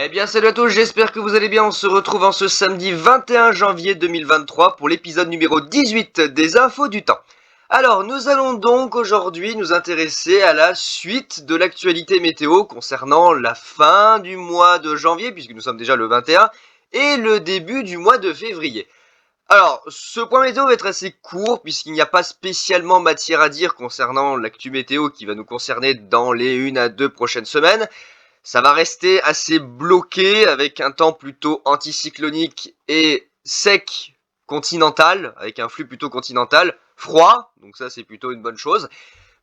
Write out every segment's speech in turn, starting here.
Eh bien salut à tous, j'espère que vous allez bien, on se retrouve en ce samedi 21 janvier 2023 pour l'épisode numéro 18 des infos du temps. Alors nous allons donc aujourd'hui nous intéresser à la suite de l'actualité météo concernant la fin du mois de janvier, puisque nous sommes déjà le 21, et le début du mois de février. Alors, ce point météo va être assez court puisqu'il n'y a pas spécialement matière à dire concernant l'actu météo qui va nous concerner dans les 1 à 2 prochaines semaines. Ça va rester assez bloqué avec un temps plutôt anticyclonique et sec continental, avec un flux plutôt continental, froid, donc ça c'est plutôt une bonne chose.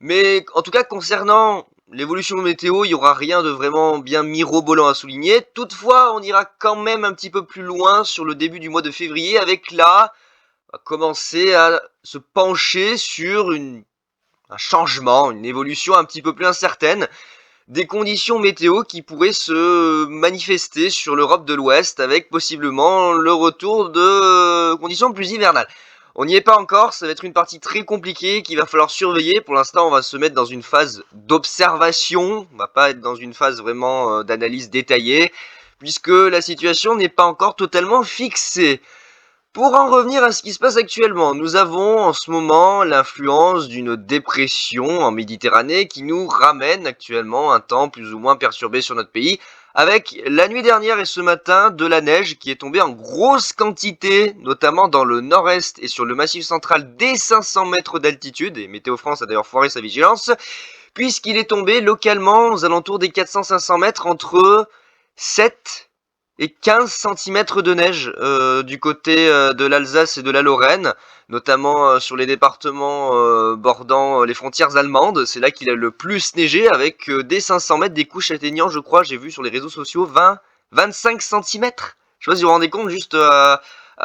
Mais en tout cas concernant l'évolution météo, il n'y aura rien de vraiment bien mirobolant à souligner. Toutefois, on ira quand même un petit peu plus loin sur le début du mois de février avec là, on va commencer à se pencher sur un changement, une évolution un petit peu plus incertaine des conditions météo qui pourraient se manifester sur l'Europe de l'Ouest avec possiblement le retour de conditions plus hivernales. On n'y est pas encore, ça va être une partie très compliquée qu'il va falloir surveiller. Pour l'instant, on va se mettre dans une phase d'observation, on va pas être dans une phase vraiment d'analyse détaillée, puisque la situation n'est pas encore totalement fixée. Pour en revenir à ce qui se passe actuellement, nous avons en ce moment l'influence d'une dépression en Méditerranée qui nous ramène actuellement un temps plus ou moins perturbé sur notre pays, avec la nuit dernière et ce matin de la neige qui est tombée en grosse quantité, notamment dans le nord-est et sur le massif central dès 500 mètres d'altitude, et Météo France a d'ailleurs foiré sa vigilance, puisqu'il est tombé localement aux alentours des 400-500 mètres entre 7 et 15 cm de neige du côté de l'Alsace et de la Lorraine, notamment sur les départements bordant les frontières allemandes. C'est là qu'il a le plus neigé, avec dès 500 mètres des couches atteignant, je crois, j'ai vu sur les réseaux sociaux, 20-25 cm. Je sais pas si vous vous rendez compte, juste à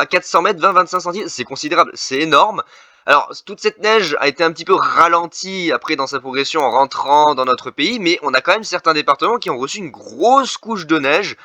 400 mètres, 20-25 cm, c'est considérable, c'est énorme. Alors, toute cette neige a été un petit peu ralentie après dans sa progression en rentrant dans notre pays, mais on a quand même certains départements qui ont reçu une grosse couche de neige,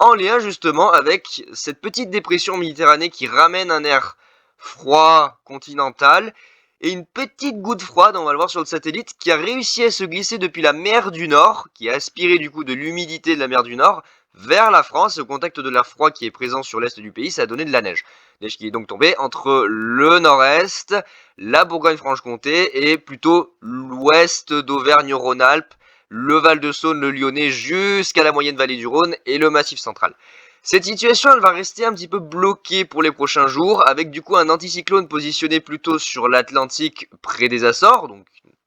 en lien justement avec cette petite dépression Méditerranée qui ramène un air froid continental et une petite goutte froide, on va le voir sur le satellite, qui a réussi à se glisser depuis la mer du Nord, qui a aspiré du coup de l'humidité de la mer du Nord vers la France, et au contact de l'air froid qui est présent sur l'est du pays, ça a donné de la neige. Neige qui est donc tombée entre le nord-est, la Bourgogne-Franche-Comté et plutôt l'ouest d'Auvergne-Rhône-Alpes, le Val-de-Saône, le Lyonnais, jusqu'à la moyenne vallée du Rhône et le Massif central. Cette situation, elle va rester un petit peu bloquée pour les prochains jours, avec du coup un anticyclone positionné plutôt sur l'Atlantique près des Açores, donc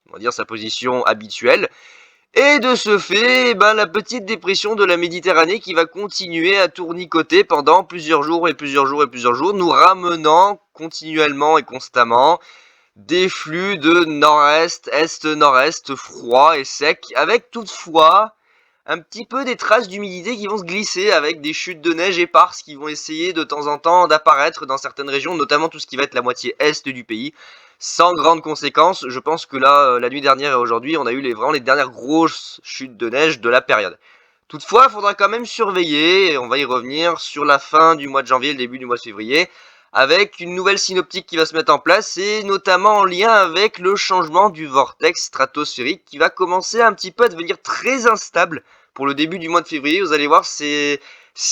on va dire sa position habituelle, et de ce fait, la petite dépression de la Méditerranée qui va continuer à tournicoter pendant plusieurs jours et plusieurs jours et plusieurs jours, nous ramenant continuellement et constamment des flux de nord-est, est-nord-est, froid et sec, avec toutefois un petit peu des traces d'humidité qui vont se glisser avec des chutes de neige éparses qui vont essayer de temps en temps d'apparaître dans certaines régions, notamment tout ce qui va être la moitié est du pays, sans grandes conséquences. Je pense que là, la nuit dernière et aujourd'hui, on a eu vraiment les dernières grosses chutes de neige de la période. Toutefois, il faudra quand même surveiller, et on va y revenir, sur la fin du mois de janvier et le début du mois de février, avec une nouvelle synoptique qui va se mettre en place, et notamment en lien avec le changement du vortex stratosphérique qui va commencer un petit peu à devenir très instable pour le début du mois de février. Vous allez voir, c'est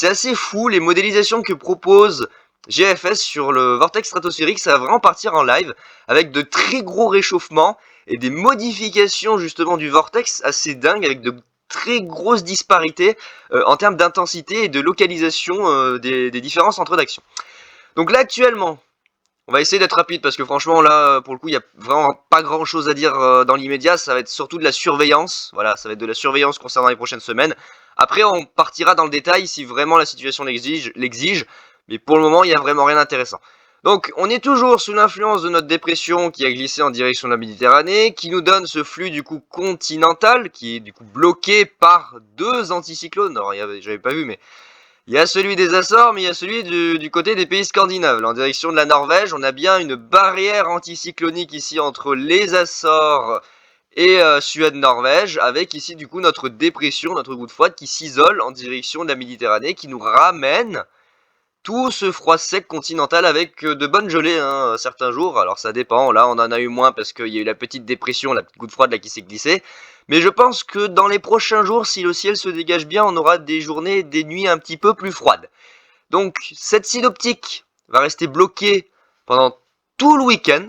assez fou, les modélisations que propose GFS sur le vortex stratosphérique, ça va vraiment partir en live, avec de très gros réchauffements, et des modifications justement du vortex assez dingues, avec de très grosses disparités en termes d'intensité et de localisation des différents centres d'action. Donc là actuellement, on va essayer d'être rapide parce que franchement là pour le coup il n'y a vraiment pas grand chose à dire dans l'immédiat, ça va être surtout de la surveillance, voilà, ça va être de la surveillance concernant les prochaines semaines. Après on partira dans le détail si vraiment la situation l'exige, mais pour le moment il n'y a vraiment rien d'intéressant. Donc on est toujours sous l'influence de notre dépression qui a glissé en direction de la Méditerranée, qui nous donne ce flux du coup continental, qui est du coup bloqué par deux anticyclones. Alors j'avais pas vu mais il y a celui des Açores, mais il y a celui du côté des pays scandinaves. Là, en direction de la Norvège, on a bien une barrière anticyclonique ici entre les Açores et Suède-Norvège, avec ici du coup notre dépression, notre goutte froide qui s'isole en direction de la Méditerranée, qui nous ramène tout ce froid sec continental avec de bonnes gelées certains jours. Alors ça dépend, là on en a eu moins parce qu'il y a eu la petite dépression, la petite goutte froide là qui s'est glissée. Mais je pense que dans les prochains jours, si le ciel se dégage bien, on aura des journées et des nuits un petit peu plus froides. Donc cette synoptique va rester bloquée pendant tout le week-end.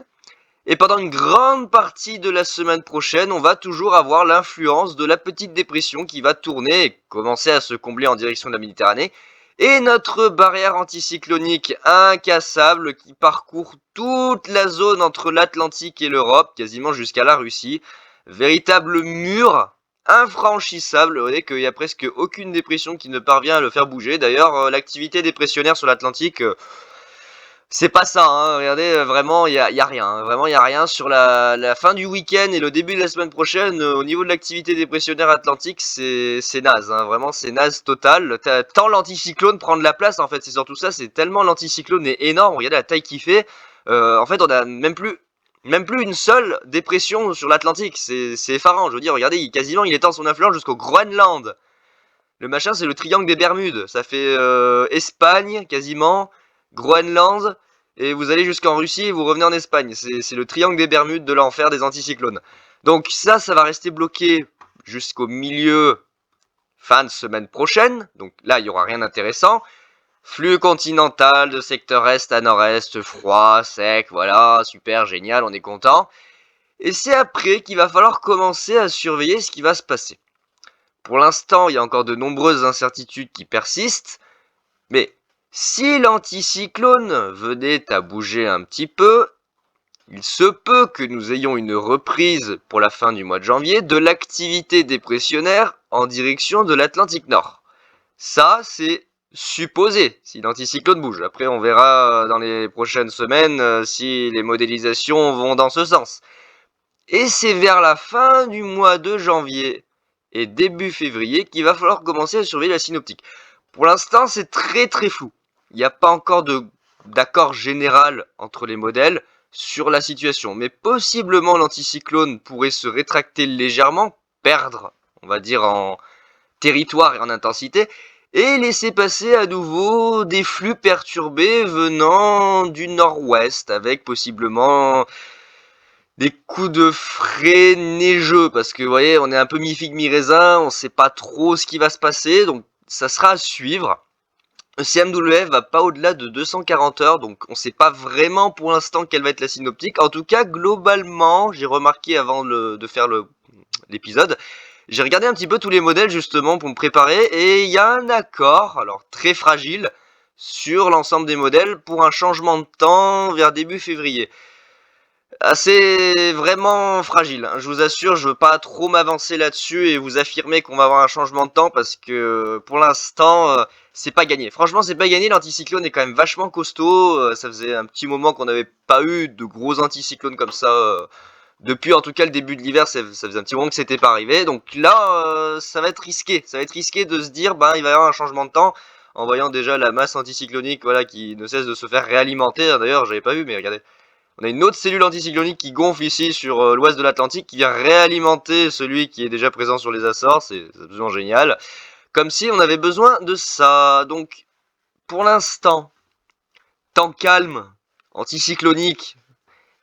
Et pendant une grande partie de la semaine prochaine, on va toujours avoir l'influence de la petite dépression qui va tourner et commencer à se combler en direction de la Méditerranée. Et notre barrière anticyclonique incassable qui parcourt toute la zone entre l'Atlantique et l'Europe, quasiment jusqu'à la Russie. Véritable mur infranchissable. Vous voyez qu'il n'y a presque aucune dépression qui ne parvient à le faire bouger. D'ailleurs, l'activité dépressionnaire sur l'Atlantique... c'est pas ça, hein. Regardez, vraiment, y a rien. Hein. Vraiment, il y a rien. Sur la fin du week-end et le début de la semaine prochaine, au niveau de l'activité dépressionnaire atlantique, c'est naze. Hein. Vraiment, c'est naze total. Tant l'anticyclone prend de la place, en fait. C'est surtout ça, c'est tellement l'anticyclone est énorme. Regardez la taille qu'il fait. En fait, on a même plus une seule dépression sur l'Atlantique. C'est effarant. Je veux dire, regardez, quasiment, il étend son influence jusqu'au Groenland. Le machin, c'est le triangle des Bermudes. Ça fait Espagne, quasiment, Groenland, et vous allez jusqu'en Russie et vous revenez en Espagne. C'est le triangle des Bermudes de l'enfer des anticyclones. Donc ça va rester bloqué jusqu'au milieu, fin de semaine prochaine. Donc là, il n'y aura rien d'intéressant. Flux continental de secteur est à nord-est, froid, sec, voilà, super, génial, on est content. Et c'est après qu'il va falloir commencer à surveiller ce qui va se passer. Pour l'instant, il y a encore de nombreuses incertitudes qui persistent, mais si l'anticyclone venait à bouger un petit peu, il se peut que nous ayons une reprise pour la fin du mois de janvier de l'activité dépressionnaire en direction de l'Atlantique Nord. Ça, c'est supposé, si l'anticyclone bouge. Après, on verra dans les prochaines semaines si les modélisations vont dans ce sens. Et c'est vers la fin du mois de janvier et début février qu'il va falloir commencer à surveiller la synoptique. Pour l'instant, c'est très très flou. Il n'y a pas encore d'accord général entre les modèles sur la situation. Mais possiblement l'anticyclone pourrait se rétracter légèrement, perdre, on va dire, en territoire et en intensité, et laisser passer à nouveau des flux perturbés venant du nord-ouest, avec possiblement des coups de frais neigeux, parce que vous voyez, on est un peu mi-figue mi-raisin, on sait pas trop ce qui va se passer, donc ça sera à suivre. Le CMW va pas au-delà de 240 heures, donc on sait pas vraiment pour l'instant quelle va être la synoptique. En tout cas, globalement, j'ai remarqué avant de faire l'épisode, j'ai regardé un petit peu tous les modèles justement pour me préparer, et il y a un accord, alors très fragile, sur l'ensemble des modèles pour un changement de temps vers début février. C'est vraiment fragile, hein. Je vous assure, je veux pas trop m'avancer là-dessus et vous affirmer qu'on va avoir un changement de temps parce que pour l'instant, c'est pas gagné. Franchement, c'est pas gagné, l'anticyclone est quand même vachement costaud. Ça faisait un petit moment qu'on n'avait pas eu de gros anticyclones comme ça. Depuis en tout cas le début de l'hiver, ça faisait un petit moment que c'était pas arrivé. Donc là, ça va être risqué. Ça va être risqué de se dire, ben, il va y avoir un changement de temps en voyant déjà la masse anticyclonique voilà, qui ne cesse de se faire réalimenter. D'ailleurs, j'avais pas vu, mais regardez. On a une autre cellule anticyclonique qui gonfle ici sur l'ouest de l'Atlantique, qui vient réalimenter celui qui est déjà présent sur les Açores, c'est absolument génial. Comme si on avait besoin de ça. Donc, pour l'instant, temps calme, anticyclonique,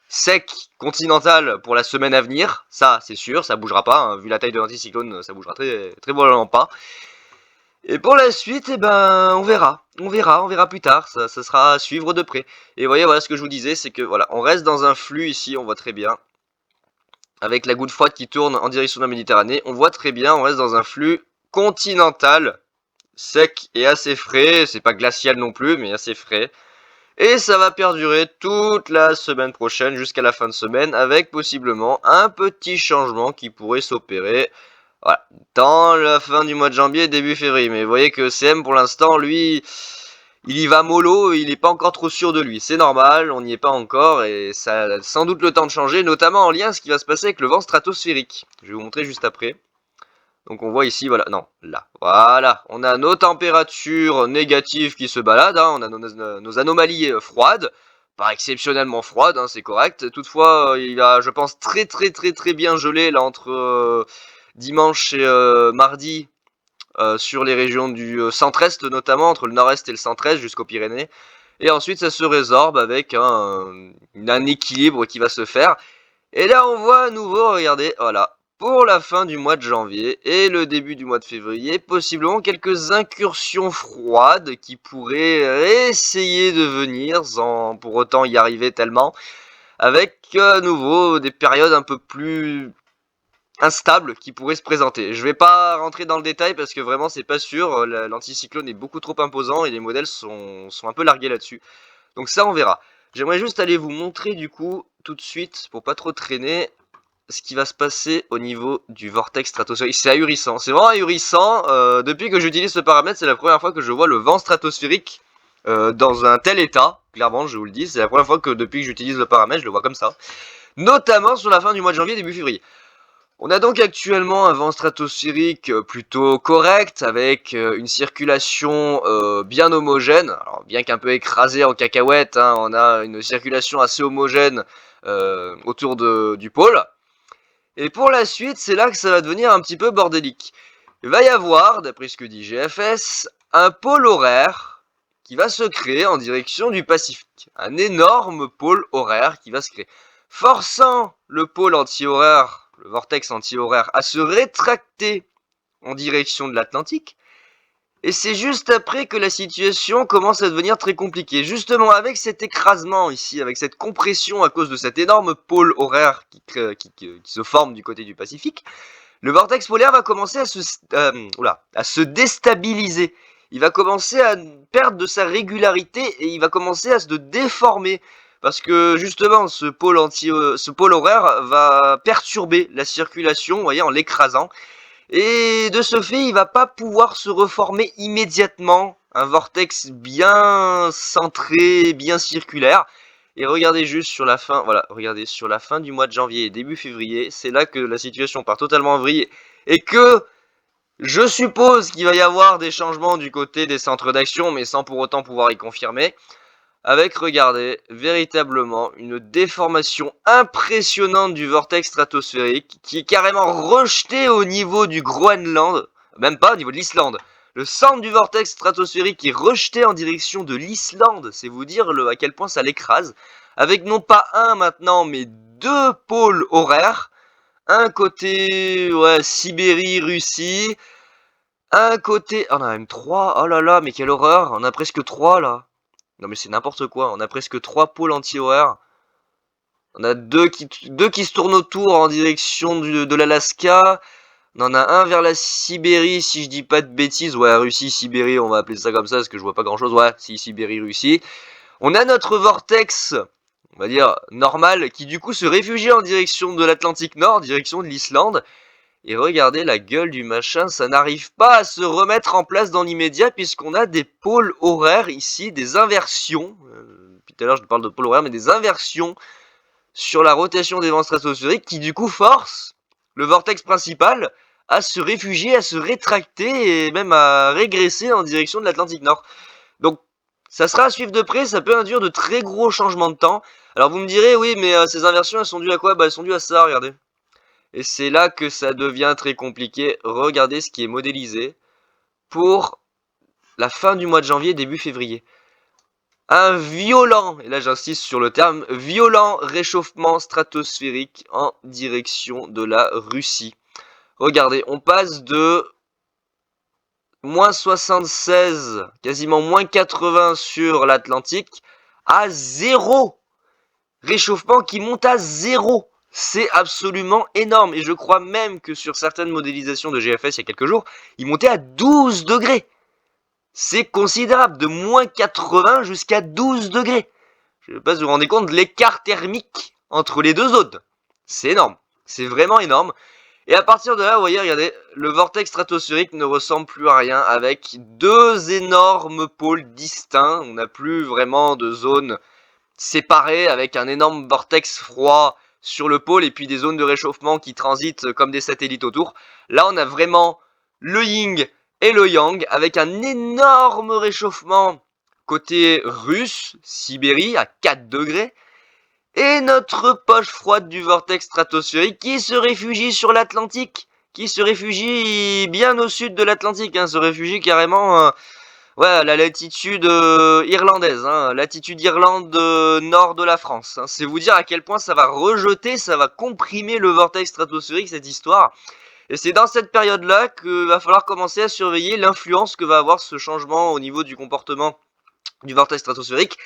sec, continental pour la semaine à venir, ça c'est sûr, ça bougera pas, hein. Vu la taille de l'anticyclone, ça bougera très, très probablement pas. Et pour la suite, eh ben, on verra plus tard, ça sera à suivre de près. Et vous voyez, voilà ce que je vous disais, c'est que voilà, on reste dans un flux ici, on voit très bien, avec la goutte froide qui tourne en direction de la Méditerranée, on voit très bien, on reste dans un flux continental, sec et assez frais, c'est pas glacial non plus, mais assez frais. Et ça va perdurer toute la semaine prochaine jusqu'à la fin de semaine, avec possiblement un petit changement qui pourrait s'opérer. Voilà, dans la fin du mois de janvier, début février. Mais vous voyez que CM pour l'instant, lui, il y va mollo, il n'est pas encore trop sûr de lui. C'est normal, on n'y est pas encore et ça a sans doute le temps de changer, notamment en lien avec ce qui va se passer avec le vent stratosphérique. Je vais vous montrer juste après. Donc on voit ici, voilà, non, là, voilà, on a nos températures négatives qui se baladent, hein, on a nos anomalies froides, pas exceptionnellement froides, hein, c'est correct. Toutefois, il a, je pense, très bien gelé là entre dimanche et mardi sur les régions du centre-est notamment, entre le nord-est et le centre-est jusqu'aux Pyrénées. Et ensuite ça se résorbe avec un équilibre qui va se faire. Et là on voit à nouveau, regardez, voilà, pour la fin du mois de janvier et le début du mois de février, possiblement quelques incursions froides qui pourraient essayer de venir sans pour autant y arriver tellement, avec à nouveau des périodes un peu plus instables qui pourraient se présenter. Je vais pas rentrer dans le détail parce que vraiment c'est pas sûr, l'anticyclone est beaucoup trop imposant et les modèles sont un peu largués là-dessus. Donc ça on verra. J'aimerais juste aller vous montrer du coup tout de suite, pour pas trop traîner, ce qui va se passer au niveau du vortex stratosphérique. C'est ahurissant, c'est vraiment ahurissant. Depuis que j'utilise ce paramètre, c'est la première fois que je vois le vent stratosphérique dans un tel état. Clairement, je vous le dis, c'est la première fois que depuis que j'utilise le paramètre, je le vois comme ça. Notamment sur la fin du mois de janvier, début février. On a donc actuellement un vent stratosphérique plutôt correct, avec une circulation bien homogène, alors bien qu'un peu écrasée en cacahuète, hein, on a une circulation assez homogène autour du pôle. Et pour la suite, c'est là que ça va devenir un petit peu bordélique. Il va y avoir, d'après ce que dit GFS, un pôle horaire qui va se créer en direction du Pacifique. Un énorme pôle horaire qui va se créer, forçant le pôle anti-horaire, le vortex anti-horaire, à se rétracter en direction de l'Atlantique. Et c'est juste après que la situation commence à devenir très compliquée. Justement, avec cet écrasement ici, avec cette compression à cause de cet énorme pôle horaire qui se forme du côté du Pacifique, le vortex polaire va commencer à se déstabiliser. Il va commencer à perdre de sa régularité et il va commencer à se déformer. Parce que justement, ce pôle horaire va perturber la circulation, vous voyez, en l'écrasant. Et de ce fait, il va pas pouvoir se reformer immédiatement. Un vortex bien centré, bien circulaire. Et regardez juste sur la fin, voilà, regardez sur la fin du mois de janvier et début février, c'est là que la situation part totalement en vrille et que je suppose qu'il va y avoir des changements du côté des centres d'action, mais sans pour autant pouvoir y confirmer. Avec, regardez, véritablement une déformation impressionnante du vortex stratosphérique qui est carrément rejeté au niveau du Groenland, même pas au niveau de l'Islande. Le centre du vortex stratosphérique est rejeté en direction de l'Islande, c'est vous dire à quel point ça l'écrase, avec non pas un maintenant, mais deux pôles horaires, un côté Sibérie, Russie, un côté... Oh, on a même trois, oh là là, mais quelle horreur, on a presque trois là. Non mais c'est n'importe quoi, on a presque 3 pôles anti-horaires. On a deux qui se tournent autour en direction de l'Alaska. On en a un vers la Sibérie, si je dis pas de bêtises. Ouais, Russie, Sibérie, on va appeler ça comme ça, parce que je vois pas grand chose. Ouais, si, Sibérie, Russie. On a notre vortex, on va dire, normal, qui du coup se réfugie en direction de l'Atlantique Nord, direction de l'Islande. Et regardez la gueule du machin, ça n'arrive pas à se remettre en place dans l'immédiat puisqu'on a des pôles horaires ici, des inversions. Depuis tout à l'heure je parle de pôles horaires, mais des inversions sur la rotation des vents stratosphériques qui du coup forcent le vortex principal à se réfugier, à se rétracter et même à régresser en direction de l'Atlantique Nord. Donc ça sera à suivre de près, ça peut induire de très gros changements de temps. Alors vous me direz, oui mais ces inversions elles sont dues à quoi? Bah elles sont dues à ça, regardez. Et c'est là que ça devient très compliqué. Regardez ce qui est modélisé pour la fin du mois de janvier, début février. Un violent, et là j'insiste sur le terme, violent réchauffement stratosphérique en direction de la Russie. Regardez, on passe de moins 76, quasiment moins 80 sur l'Atlantique, à 0. Réchauffement qui monte à 0. C'est absolument énorme. Et je crois même que sur certaines modélisations de GFS il y a quelques jours, il montait à 12 degrés. C'est considérable, de moins 80 jusqu'à 12 degrés. Je ne sais pas si vous vous rendez compte de l'écart thermique entre les deux zones. C'est énorme. C'est vraiment énorme. Et à partir de là, vous voyez, regardez, le vortex stratosphérique ne ressemble plus à rien avec deux énormes pôles distincts. On n'a plus vraiment de zone séparés avec un énorme vortex froid sur le pôle et puis des zones de réchauffement qui transitent comme des satellites autour. Là, on a vraiment le yin et le yang avec un énorme réchauffement côté russe, Sibérie à 4 degrés, et notre poche froide du vortex stratosphérique qui se réfugie sur l'Atlantique, qui se réfugie bien au sud de l'Atlantique, hein, se réfugie carrément Ouais, la latitude irlandaise, hein, latitude Irlande nord de la France. Hein. C'est vous dire à quel point ça va rejeter, ça va comprimer le vortex stratosphérique, cette histoire. Et c'est dans cette période-là qu'il va falloir commencer à surveiller l'influence que va avoir ce changement au niveau du comportement du vortex stratosphérique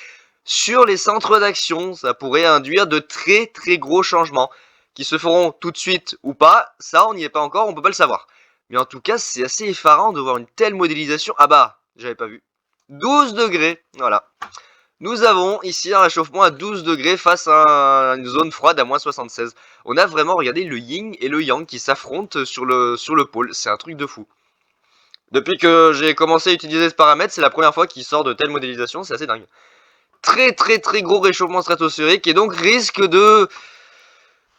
sur les centres d'action. Ça pourrait induire de très très gros changements qui se feront tout de suite ou pas. Ça, on n'y est pas encore, on peut pas le savoir. Mais en tout cas, c'est assez effarant de voir une telle modélisation. Ah bah, j'avais pas vu. 12 degrés, voilà. Nous avons ici un réchauffement à 12 degrés face à une zone froide à moins 76. On a vraiment regardé le yin et le yang qui s'affrontent sur le pôle. C'est un truc de fou. Depuis que j'ai commencé à utiliser ce paramètre, c'est la première fois qu'il sort de telle modélisation, c'est assez dingue. Très très très gros réchauffement stratosphérique et donc risque de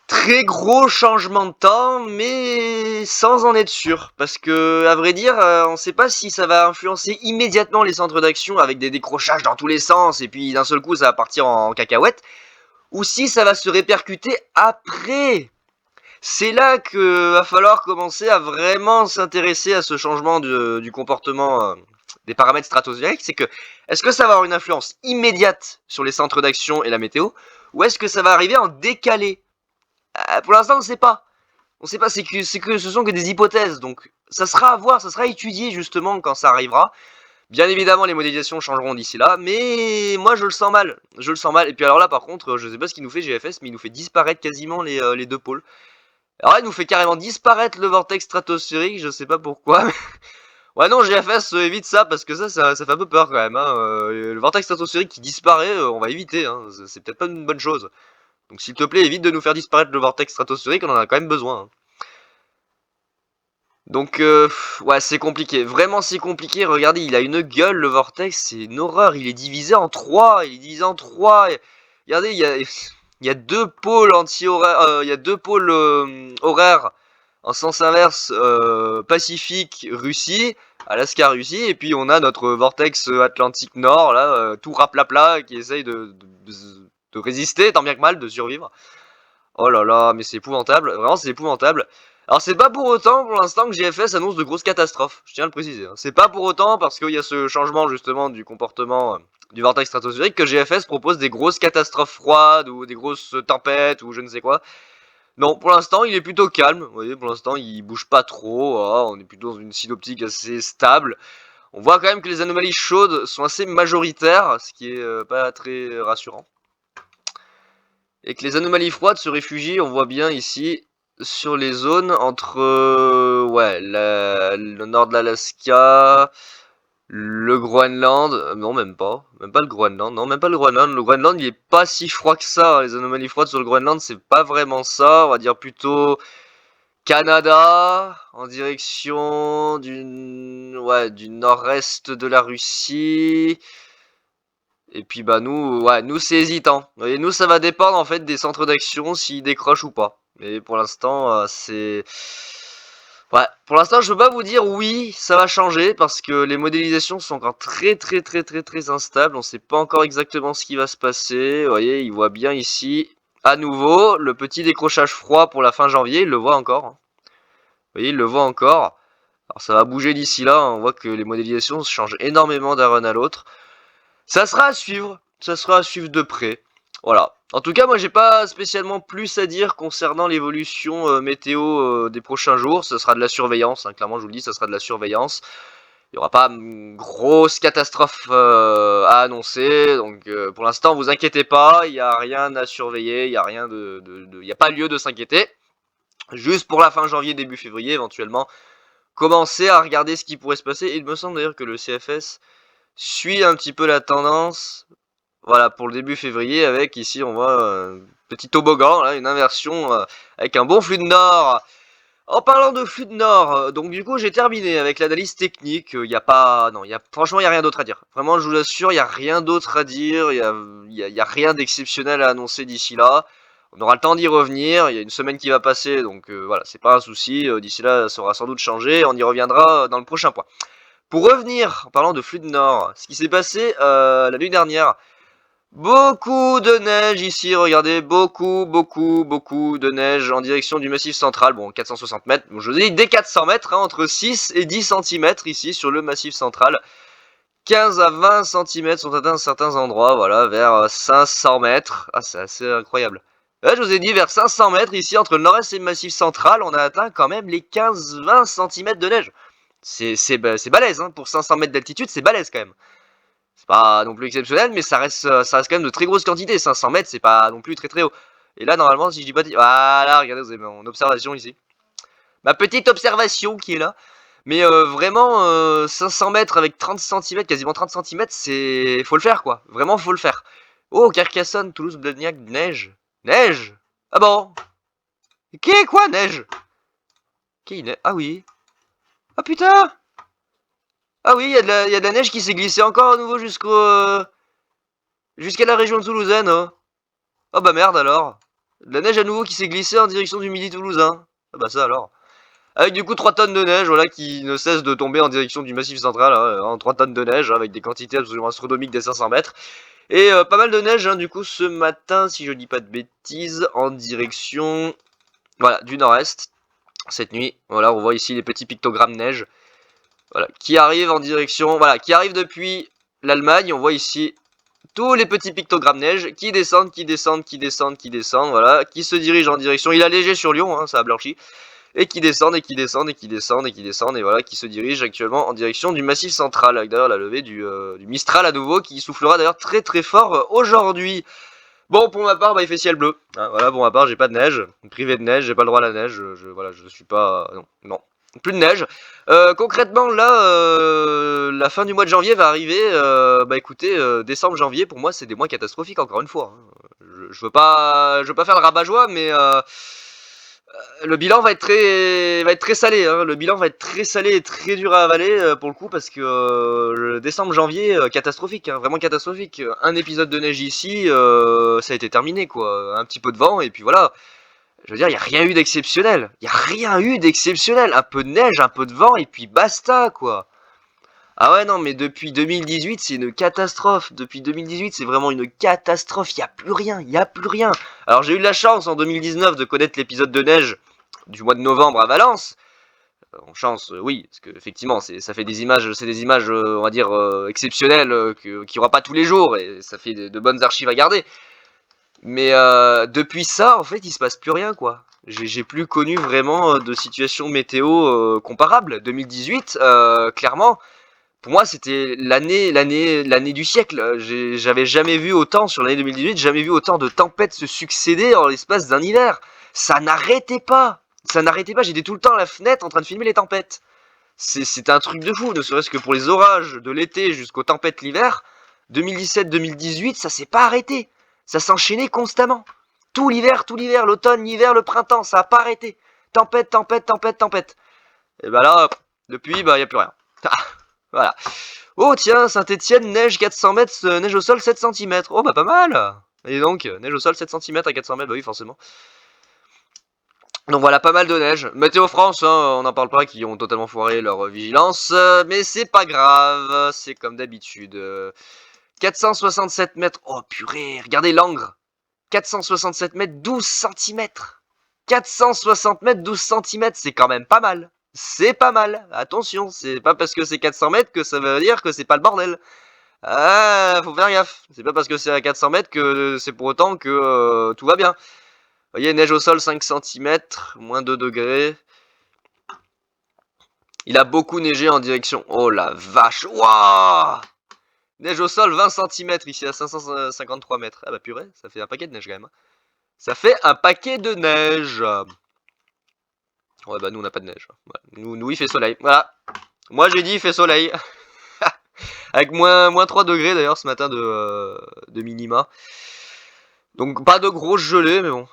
très gros changements de temps, mais sans en être sûr. Parce que, à vrai dire, on ne sait pas si ça va influencer immédiatement les centres d'action avec des décrochages dans tous les sens, et puis d'un seul coup ça va partir en cacahuète, ou si ça va se répercuter après. C'est là que va falloir commencer à vraiment s'intéresser à ce changement du comportement des paramètres stratosphériques. C'est que, est-ce que ça va avoir une influence immédiate sur les centres d'action et la météo, ou est-ce que ça va arriver en décalé? Pour l'instant, on ne sait pas. On ne sait pas, c'est que ce sont que des hypothèses. Donc, ça sera à voir, ça sera étudié justement quand ça arrivera. Bien évidemment, les modélisations changeront d'ici là, mais moi je le sens mal. Je le sens mal. Et puis alors là, par contre, je sais pas ce qu'il nous fait GFS, mais il nous fait disparaître quasiment les deux pôles. Alors là, il nous fait carrément disparaître le vortex stratosphérique, je sais pas pourquoi. Ouais, non, GFS, évite ça, parce que ça fait un peu peur quand même. Hein. Le vortex stratosphérique qui disparaît, on va éviter. Hein. C'est peut-être pas une bonne chose. Donc s'il te plaît, évite de nous faire disparaître le vortex stratosphérique, on en a quand même besoin. Hein. Donc, ouais, c'est compliqué. Vraiment, c'est compliqué. Regardez, il a une gueule, le vortex, c'est une horreur. Il est divisé en trois. Il est divisé en trois. Regardez, il y a deux pôles anti-horaires. Il y a deux pôles horaires en sens inverse, Pacifique, Russie, Alaska, Russie. Et puis, on a notre vortex Atlantique Nord, là, tout raplapla, qui essaye de résister, tant bien que mal, de survivre. Oh là là, mais c'est épouvantable. Vraiment, c'est épouvantable. Alors, c'est pas pour autant, pour l'instant, que GFS annonce de grosses catastrophes. Je tiens à le préciser. Hein. C'est pas pour autant, parce qu'il y a ce changement, justement, du comportement du vortex stratosphérique, que GFS propose des grosses catastrophes froides, ou des grosses tempêtes, ou je ne sais quoi. Non, pour l'instant, il est plutôt calme. Vous voyez, pour l'instant, il bouge pas trop. Ah, on est plutôt dans une synoptique assez stable. On voit quand même que les anomalies chaudes sont assez majoritaires, ce qui est pas très rassurant. Et que les anomalies froides se réfugient, on voit bien ici, sur les zones entre ouais, le nord de l'Alaska, le Groenland, non même pas le Groenland, non même pas le Groenland, il est pas si froid que ça, les anomalies froides sur le Groenland c'est pas vraiment ça, on va dire plutôt Canada, en direction du nord-est de la Russie, et puis bah nous, ouais, nous c'est hésitant. Et nous ça va dépendre en fait des centres d'action s'ils décrochent ou pas. Mais pour l'instant c'est... Ouais, pour l'instant je peux pas vous dire oui, ça va changer parce que les modélisations sont encore très instables. On sait pas encore exactement ce qui va se passer. Vous voyez, il voit bien ici, à nouveau, le petit décrochage froid pour la fin janvier, il le voit encore. Hein. Vous voyez, il le voit encore. Alors ça va bouger d'ici là, on voit que les modélisations changent énormément d'un run à l'autre. Ça sera à suivre de près. Voilà. En tout cas, moi j'ai pas spécialement plus à dire concernant l'évolution météo des prochains jours. Ce sera de la surveillance, hein. Clairement je vous le dis, ça sera de la surveillance. Il n'y aura pas une grosse catastrophe à annoncer. Donc pour l'instant, vous inquiétez pas, il n'y a rien à surveiller, il n'y a rien il n'y a pas lieu de s'inquiéter. Juste pour la fin janvier, début février, éventuellement, commencer à regarder ce qui pourrait se passer. Il me semble d'ailleurs que le CFS suit un petit peu la tendance, voilà, pour le début février, avec ici on voit un petit toboggan, là, une inversion avec un bon flux de nord. En parlant de flux de nord, donc du coup j'ai terminé avec l'analyse technique, il y a pas, non, franchement il y a rien d'autre à dire. Vraiment je vous l'assure, il y a rien d'autre à dire, il y a rien d'exceptionnel à annoncer d'ici là. On aura le temps d'y revenir, il y a une semaine qui va passer, donc voilà, c'est pas un souci, d'ici là ça aura sans doute changé, on y reviendra dans le prochain point. Pour revenir, en parlant de flux de nord, ce qui s'est passé la nuit dernière, beaucoup de neige ici, regardez, beaucoup de neige en direction du massif central, bon 460 mètres, bon, je vous dis dès 400 mètres, hein, entre 6 et 10 cm ici sur le massif central. 15 à 20 cm sont atteints à certains endroits, voilà, vers 500 mètres. Ah, c'est assez incroyable. Là, je vous ai dit, vers 500 mètres, ici, entre le nord-est et le massif central, on a atteint quand même les 15-20 cm de neige. C'est balèze, hein, pour 500 mètres d'altitude, c'est balèze quand même. C'est pas non plus exceptionnel, mais ça reste quand même de très grosses quantités. 500 mètres, c'est pas non plus très très haut. Et là, normalement, si je dis pas... Voilà, regardez, vous avez mon observation ici. Ma petite observation qui est là. Mais vraiment, 500 mètres avec 30 cm, quasiment 30 cm, c'est... Faut le faire, quoi. Vraiment, faut le faire. Oh, Carcassonne, Toulouse, Blagnac, neige. Neige? Ah bon? Quoi, neige? Neige? Ah oui. Ah putain! Ah oui, y a de la neige qui s'est glissée encore à nouveau jusqu'à la région toulousaine, hein. Oh bah merde alors. De la neige à nouveau qui s'est glissée en direction du midi toulousain. Ah bah ça alors. Avec du coup 3 tonnes de neige, voilà, qui ne cessent de tomber en direction du massif central, hein, en 3 tonnes de neige, avec des quantités absolument astronomiques des 500 mètres. Et pas mal de neige, hein, du coup, ce matin, si je dis pas de bêtises, en direction, voilà, du nord-est, cette nuit. Voilà, on voit ici les petits pictogrammes neige, voilà, qui arrivent en direction, voilà, qui arrivent depuis l'Allemagne. On voit ici tous les petits pictogrammes neige qui descendent, voilà, qui se dirigent en direction, il a léger sur Lyon, hein, ça a blanchi, et qui descendent, et voilà, qui se dirigent actuellement en direction du massif central, avec d'ailleurs la levée du Mistral à nouveau, qui soufflera d'ailleurs très très fort aujourd'hui. Bon, pour ma part, bah, il fait ciel bleu, hein, voilà, pour ma part, j'ai pas de neige, privé de neige, j'ai pas le droit à la neige, voilà, je suis pas, non, plus de neige. Concrètement, là, la fin du mois de janvier va arriver, bah écoutez, décembre, janvier, pour moi, c'est des mois catastrophiques, encore une fois, hein. Je veux pas faire le rabat-joie, mais le bilan va être très salé, hein. Le bilan va être très salé et très dur à avaler pour le coup, parce que le décembre-janvier, catastrophique, hein, vraiment catastrophique. Un épisode de neige ici, ça a été terminé quoi. Un petit peu de vent et puis voilà. Je veux dire, il n'y a rien eu d'exceptionnel. Il n'y a rien eu d'exceptionnel. Un peu de neige, un peu de vent et puis basta quoi. Ah ouais, non, mais depuis 2018, c'est une catastrophe. Depuis 2018, c'est vraiment une catastrophe. Il n'y a plus rien, il n'y a plus rien. Alors, j'ai eu de la chance en 2019 de connaître l'épisode de neige du mois de novembre à Valence. En chance, oui, parce que effectivement, ça fait des images, c'est des images, on va dire, exceptionnelles, qu'il n'y aura pas tous les jours, et ça fait de bonnes archives à garder. Mais depuis ça, en fait, il se passe plus rien, quoi. J'ai plus connu vraiment de situation météo comparable. 2018, clairement, pour moi, c'était l'année du siècle. J'avais jamais vu autant, sur l'année 2018, jamais vu autant de tempêtes se succéder en l'espace d'un hiver. Ça n'arrêtait pas. Ça n'arrêtait pas. J'étais tout le temps à la fenêtre en train de filmer les tempêtes. C'était un truc de fou, ne serait-ce que pour les orages de l'été jusqu'aux tempêtes l'hiver. 2017-2018, ça s'est pas arrêté. Ça s'enchaînait constamment. Tout l'hiver, l'automne, l'hiver, le printemps, ça a pas arrêté. Tempête, tempête, tempête, tempête. Et bah là, depuis, bah y a plus rien. Voilà. Oh tiens, Saint-Etienne, neige 400 mètres, neige au sol 7 cm. Oh bah pas mal. Et donc, neige au sol 7 cm à 400 mètres, bah oui forcément. Donc voilà, pas mal de neige. Météo France, hein, on n'en parle pas, qui ont totalement foiré leur vigilance. Mais c'est pas grave, c'est comme d'habitude. 467 mètres. Oh purée, regardez l'Angre. 467 mètres, 12 cm. 460 mètres, 12 cm, c'est quand même pas mal. C'est pas mal. Attention, c'est pas parce que c'est 400 mètres que ça veut dire que c'est pas le bordel. Ah, faut faire gaffe. C'est pas parce que c'est à 400 mètres que c'est pour autant que tout va bien. Vous voyez, neige au sol 5 cm, moins 2 degrés. Il a beaucoup neigé en direction. Oh la vache. Waouh! Neige au sol 20 cm ici à 553 mètres. Ah bah purée, ça fait un paquet de neige quand même. Ça fait un paquet de neige. Ouais bah nous on n'a pas de neige. Voilà. Nous il fait soleil. Voilà. Moi j'ai dit il fait soleil. Avec moins 3 degrés d'ailleurs ce matin de minima. Donc pas de grosse gelée mais bon.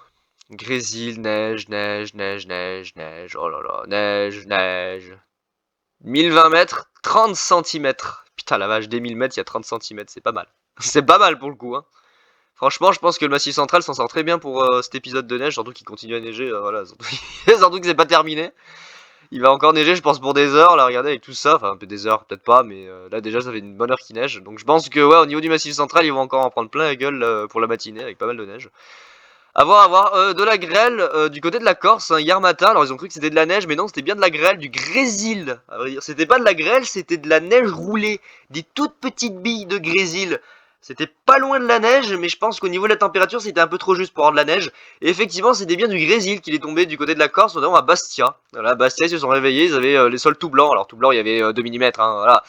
Grésil, neige, neige, neige, neige, neige. Oh là là, neige, neige. 1020 mètres, 30 cm. Putain la vache, dès 1000 mètres il y a 30 cm, c'est pas mal. C'est pas mal pour le coup hein. Franchement, je pense que le Massif Central s'en sort très bien pour cet épisode de neige, surtout qu'il continue à neiger, voilà, surtout que c'est pas terminé. Il va encore neiger, je pense, pour des heures, là, regardez, avec tout ça, enfin, un peu des heures, peut-être pas, mais là, déjà, ça fait une bonne heure qu'il neige, donc je pense que, ouais, au niveau du Massif Central, ils vont encore en prendre plein la gueule pour la matinée, avec pas mal de neige. Avoir de la grêle du côté de la Corse, hein, hier matin. Alors ils ont cru que c'était de la neige, mais non, c'était bien de la grêle, du grésil. À vrai dire, c'était pas de la grêle, c'était de la neige roulée, des toutes petites billes de grésil. C'était pas loin de la neige, mais je pense qu'au niveau de la température, c'était un peu trop juste pour avoir de la neige. Et effectivement, c'était bien du grésil qui est tombé du côté de la Corse, notamment à Bastia. Voilà, Bastia, ils se sont réveillés, ils avaient les sols tout blancs. Alors tout blanc, il y avait 2 mm, hein, voilà.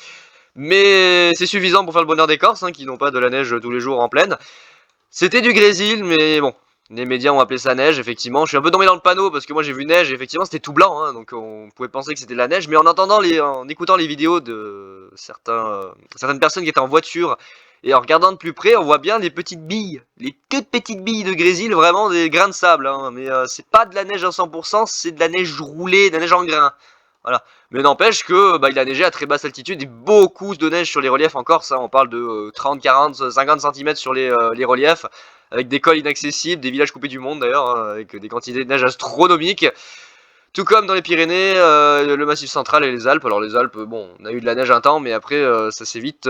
Mais c'est suffisant pour faire le bonheur des Corses, hein, qui n'ont pas de la neige tous les jours en pleine. C'était du grésil, mais bon. Les médias ont appelé ça neige, effectivement. Je suis un peu tombé dans le panneau parce que moi j'ai vu neige et effectivement c'était tout blanc, hein, donc on pouvait penser que c'était de la neige. Mais en écoutant les vidéos de certaines personnes qui étaient en voiture et en regardant de plus près, on voit bien les petites billes, les toutes petites billes de grésil, vraiment des grains de sable. Hein, mais c'est pas de la neige à 100%, c'est de la neige roulée, de la neige en grains. Voilà. Mais n'empêche que il a neigé à très basse altitude et beaucoup de neige sur les reliefs en Corse. Hein. On parle de 30, 40, 50 cm sur les reliefs, avec des cols inaccessibles, des villages coupés du monde d'ailleurs, hein, avec des quantités de neige astronomiques. Tout comme dans les Pyrénées, le Massif central et les Alpes. Alors les Alpes, bon, on a eu de la neige un temps, mais après ça s'est vite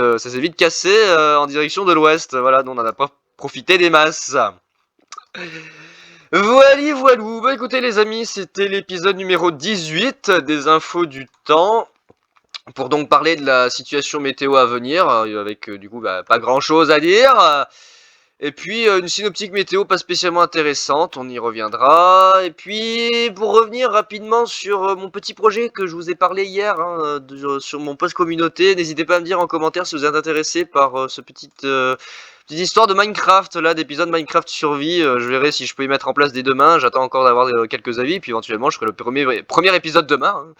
cassé en direction de l'ouest. Voilà, donc on n'en a pas profité des masses. Voilà, voilou. Bah écoutez les amis, c'était l'épisode numéro 18 des infos du temps. Pour donc parler de la situation météo à venir, avec du coup pas grand chose à dire. Et puis une synoptique météo pas spécialement intéressante, on y reviendra. Et puis pour revenir rapidement sur mon petit projet que je vous ai parlé hier, hein, sur mon post communauté, n'hésitez pas à me dire en commentaire si vous êtes intéressé par ce petite histoire de Minecraft, là, d'épisode Minecraft survie. Je verrai si je peux y mettre en place dès demain. J'attends encore d'avoir quelques avis, puis éventuellement je ferai le premier épisode demain. Hein.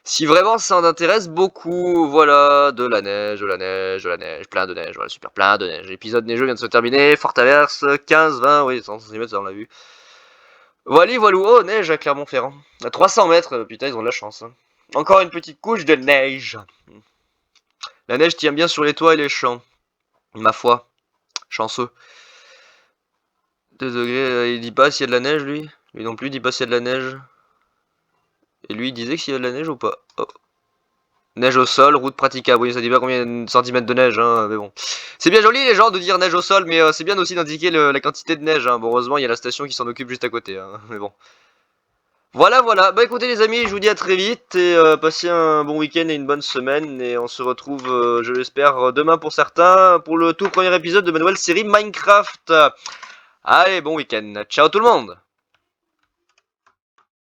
Si vraiment ça en intéresse beaucoup, voilà, de la neige, de la neige, de la neige, plein de neige, voilà, super, plein de neige. L'épisode neigeux vient de se terminer, forte averse, 15, 20, oui, 100 cm, ça on l'a vu. Voilà, voilà, oh, neige à Clermont-Ferrand. À 300 mètres, putain, ils ont de la chance. Hein. Encore une petite couche de neige. La neige tient bien sur les toits et les champs. Ma foi, chanceux. 2 degrés, il dit pas s'il y a de la neige, lui. Lui non plus, il dit pas s'il y a de la neige. Et lui, il disait que s'il y a de la neige ou pas. Oh. Neige au sol, route praticable. Oui, ça dit pas combien de centimètres de neige, hein, mais bon. C'est bien joli les gens de dire neige au sol, mais c'est bien aussi d'indiquer la quantité de neige. Hein. Bon, heureusement, il y a la station qui s'en occupe juste à côté, hein, mais bon. Voilà, voilà. Bah écoutez les amis, je vous dis à très vite et passez un bon week-end et une bonne semaine. Et on se retrouve, je l'espère, demain pour certains, pour le tout premier épisode de ma nouvelle série Minecraft. Allez, bon week-end. Ciao tout le monde!